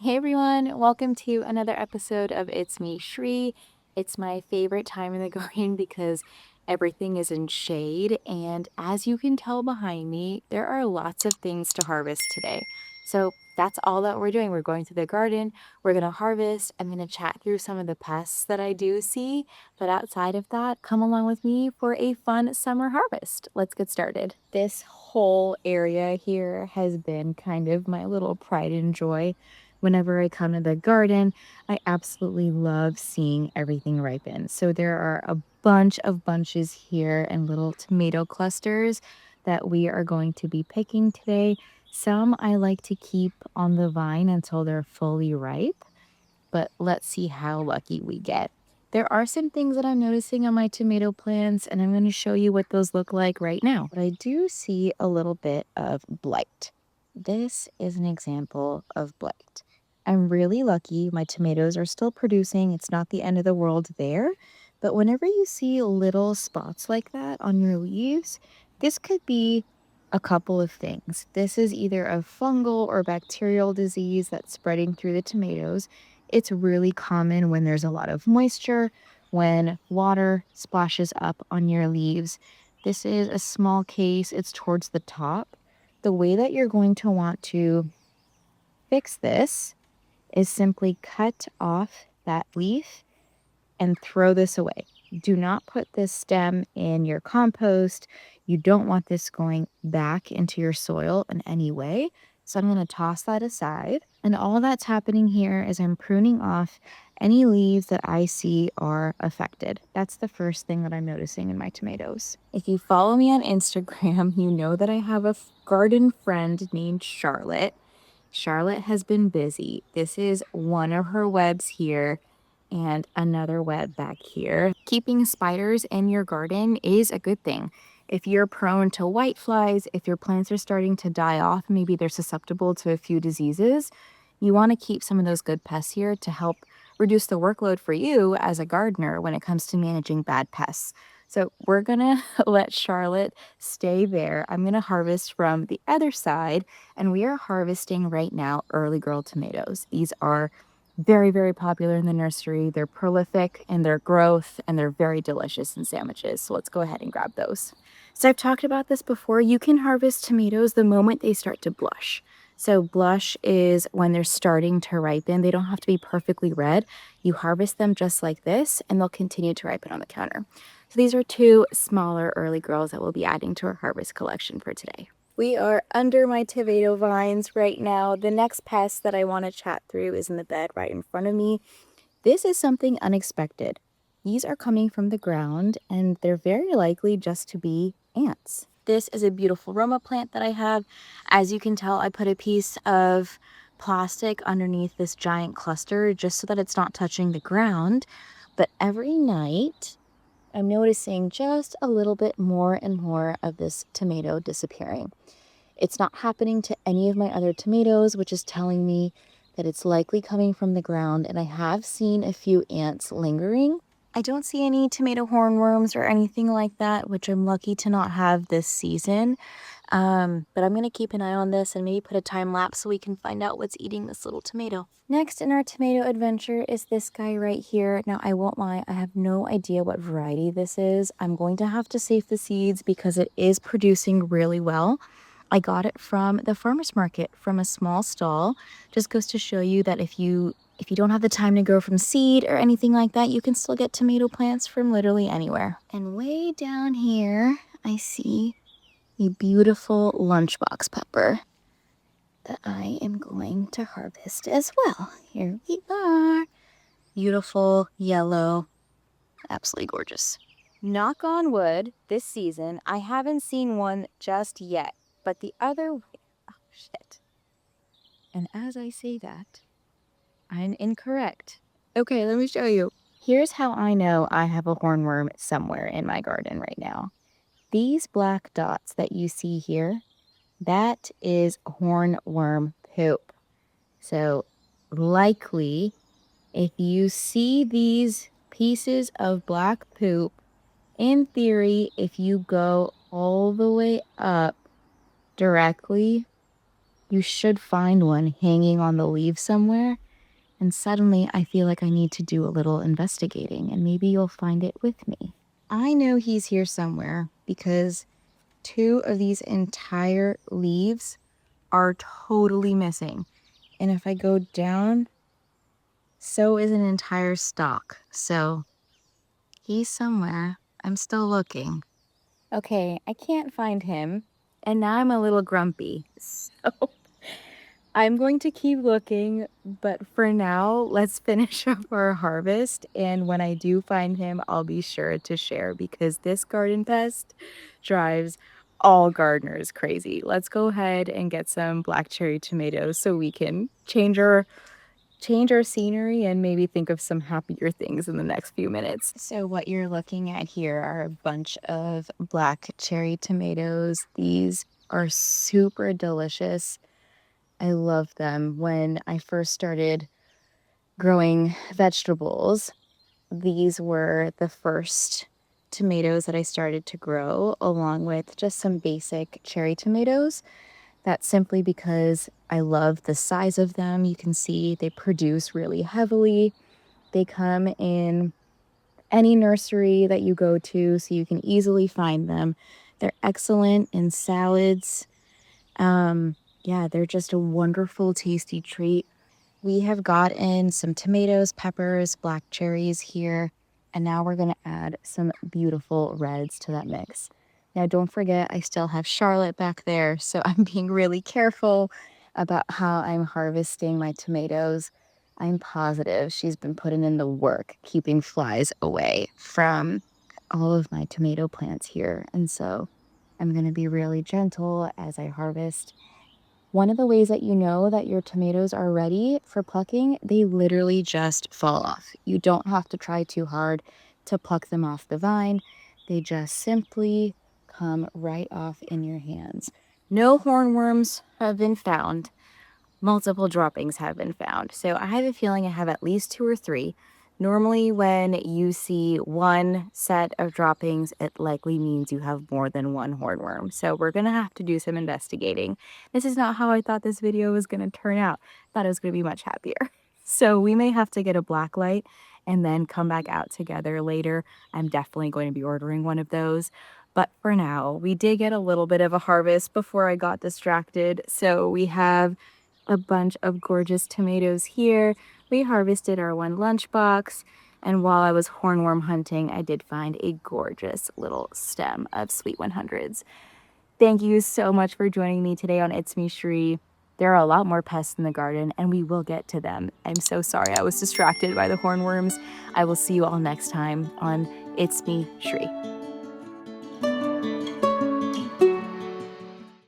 Hey everyone, welcome to another episode of It's Me, Shri. It's my favorite time in the garden because everything is in shade, and as you can tell behind me, there are lots of things to harvest today. So that's all that we're doing. We're going to the garden, we're going to harvest, I'm going to chat through some of the pests that I do see, but outside of that, come along with me for a fun summer harvest. Let's get started. This whole area here has been kind of my little pride and joy. Whenever I come to the garden, I absolutely love seeing everything ripen. So there are a bunch of bunches here and little tomato clusters that we are going to be picking today. Some I like to keep on the vine until they're fully ripe, but let's see how lucky we get. There are some things that I'm noticing on my tomato plants, and I'm going to show you what those look like right now. But I do see a little bit of blight. This is an example of blight. I'm really lucky. My tomatoes are still producing. It's not the end of the world there. But whenever you see little spots like that on your leaves, this could be a couple of things. This is either a fungal or bacterial disease that's spreading through the tomatoes. It's really common when there's a lot of moisture, when water splashes up on your leaves. This is a small case, it's towards the top. The way that you're going to want to fix this is simply cut off that leaf and throw this away. Do not put this stem in your compost. You don't want this going back into your soil in any way. So I'm going to toss that aside. And all that's happening here is I'm pruning off any leaves that I see are affected. That's the first thing that I'm noticing in my tomatoes. If you follow me on Instagram, you know that I have a garden friend named Charlotte. Charlotte has been busy. This is one of her webs here and another web back here. Keeping spiders in your garden is a good thing. If you're prone to whiteflies, if your plants are starting to die off, maybe they're susceptible to a few diseases, you want to keep some of those good pests here to help reduce the workload for you as a gardener when it comes to managing bad pests. So we're gonna let Charlotte stay there. I'm gonna harvest from the other side, and we are harvesting right now early girl tomatoes. These are very, very popular in the nursery. They're prolific in their growth and they're very delicious in sandwiches. So let's go ahead and grab those. So I've talked about this before. You can harvest tomatoes the moment they start to blush. So blush is when they're starting to ripen. They don't have to be perfectly red. You harvest them just like this and they'll continue to ripen on the counter. So these are two smaller early girls that we'll be adding to our harvest collection for today. We are under my tomato vines right now. The next pest that I want to chat through is in the bed right in front of me. This is something unexpected. These are coming from the ground and they're very likely just to be ants. This is a beautiful Roma plant that I have. As you can tell, I put a piece of plastic underneath this giant cluster just so that it's not touching the ground. But every night, I'm noticing just a little bit more and more of this tomato disappearing. It's not happening to any of my other tomatoes, which is telling me that it's likely coming from the ground, and I have seen a few ants lingering. I don't see any tomato hornworms or anything like that, which I'm lucky to not have this season. But I'm going to keep an eye on this and maybe put a time lapse so we can find out what's eating this little tomato. Next in our tomato adventure is this guy right here. Now, I won't lie, I have no idea what variety this is. I'm going to have to save the seeds because it is producing really well. I got it from the farmer's market from a small stall. Just goes to show you that if you don't have the time to grow from seed or anything like that, you can still get tomato plants from literally anywhere. And way down here, I see a beautiful lunchbox pepper that I am going to harvest as well. Here we are. Beautiful yellow, absolutely gorgeous. Knock on wood, this season, I haven't seen one just yet, but the other way, oh shit. And as I say that, I'm incorrect. Okay, let me show you. Here's how I know I have a hornworm somewhere in my garden right now. These black dots that you see here, that is hornworm poop. So likely, if you see these pieces of black poop, in theory, if you go all the way up directly, you should find one hanging on the leaves somewhere. And suddenly I feel like I need to do a little investigating, and maybe you'll find it with me. I know he's here somewhere because 2 of these entire leaves are totally missing. And if I go down, so is an entire stalk. So he's somewhere. I'm still looking. Okay, I can't find him. And now I'm a little grumpy. So I'm going to keep looking, but for now, let's finish up our harvest. And when I do find him, I'll be sure to share because this garden pest drives all gardeners crazy. Let's go ahead and get some black cherry tomatoes so we can change our scenery and maybe think of some happier things in the next few minutes. So what you're looking at here are a bunch of black cherry tomatoes. These are super delicious. I love them. When I first started growing vegetables, these were the first tomatoes that I started to grow, along with just some basic cherry tomatoes. That's simply because I love the size of them. You can see they produce really heavily. They come in any nursery that you go to, so you can easily find them. They're excellent in salads. Yeah, they're just a wonderful, tasty treat. We have gotten some tomatoes, peppers, black cherries here, and now we're going to add some beautiful reds to that mix. Now, don't forget, I still have Charlotte back there, so I'm being really careful about how I'm harvesting my tomatoes. I'm positive she's been putting in the work, keeping flies away from all of my tomato plants here. And so I'm going to be really gentle as I harvest. One of the ways that you know that your tomatoes are ready for plucking, they literally just fall off. You don't have to try too hard to pluck them off the vine. They just simply come right off in your hands. No hornworms have been found. Multiple droppings have been found. So I have a feeling I have at least 2 or 3. Normally when you see one set of droppings, it likely means you have more than one hornworm. So we're going to have to do some investigating. This is not how I thought this video was going to turn out. I thought it was going to be much happier. So we may have to get a black light and then come back out together later. I'm definitely going to be ordering one of those. But for now, we did get a little bit of a harvest before I got distracted. So we have a bunch of gorgeous tomatoes here. We harvested our one lunchbox, and while I was hornworm hunting, I did find a gorgeous little stem of sweet 100s. Thank you so much for joining me today on It's Me Shri. There are a lot more pests in the garden, and we will get to them. I'm so sorry I was distracted by the hornworms. I will see you all next time on It's Me Shri.